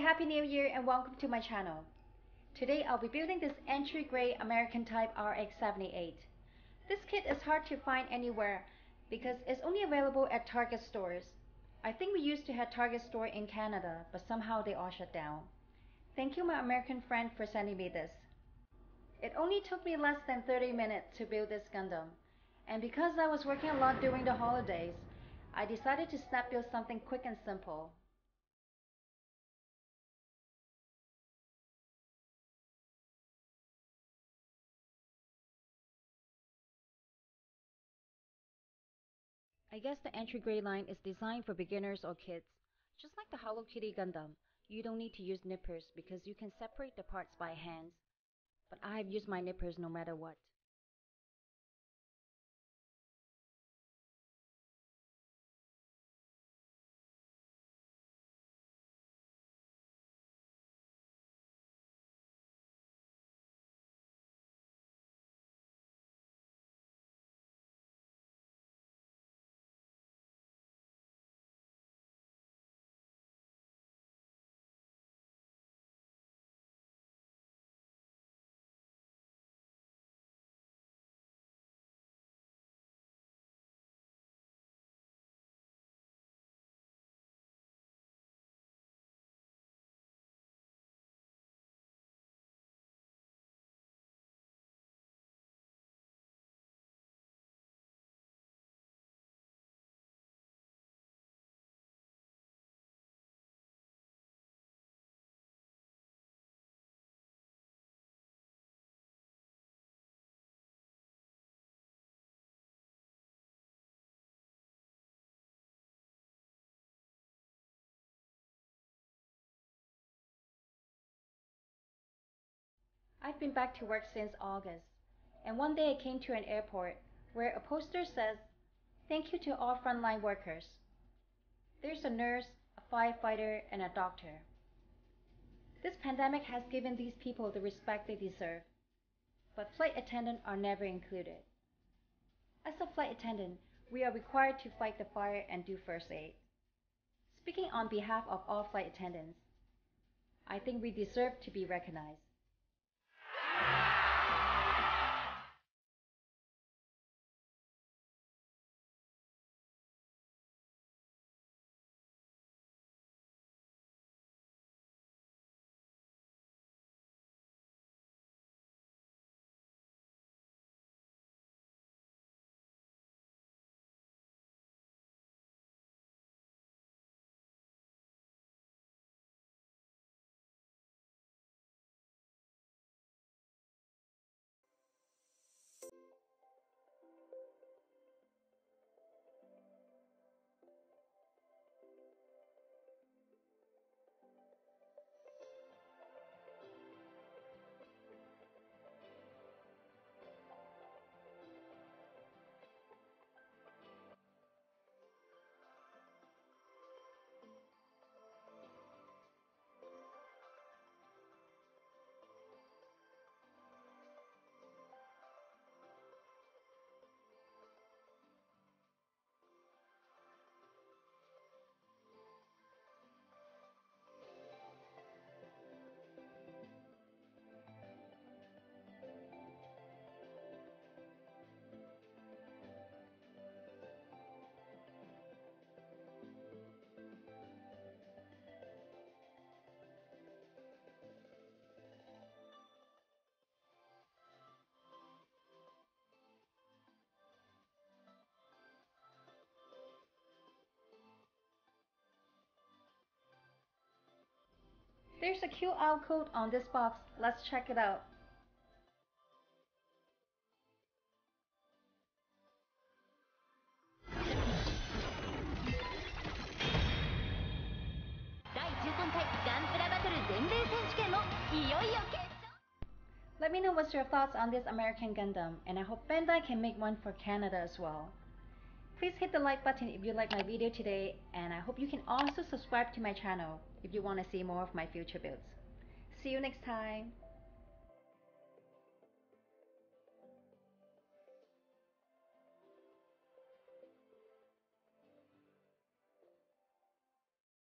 Happy New Year and welcome to my channel. Today I'll be building this entry-grade American Type RX78. This kit is hard to find anywhere because it's only available at Target stores. I think we used to have Target store in Canada, but somehow they all shut down. Thank you my American friend for sending me this. It only took me less than 30 minutes to build this Gundam. And because I was working a lot during the holidays, I decided to snap build something quick and simple. I guess the entry grade line is designed for beginners or kids. Just like the Hello Kitty Gundam, you don't need to use nippers because you can separate the parts by hand. But I have used my nippers no matter what. I've been back to work since August, and one day I came to an airport where a poster says, "Thank you to all frontline workers." There's a nurse, a firefighter, and a doctor. This pandemic has given these people the respect they deserve, but flight attendants are never included. As a flight attendant, we are required to fight the fire and do first aid. Speaking on behalf of all flight attendants, I think we deserve to be recognized. There's a QR code on this box. Let's check it out. Let me know what's your thoughts on this American Gundam, and I hope Bandai can make one for Canada as well. Please hit the like button if you like my video today, and I hope you can also subscribe to my channel if you want to see more of my future builds. See you next time!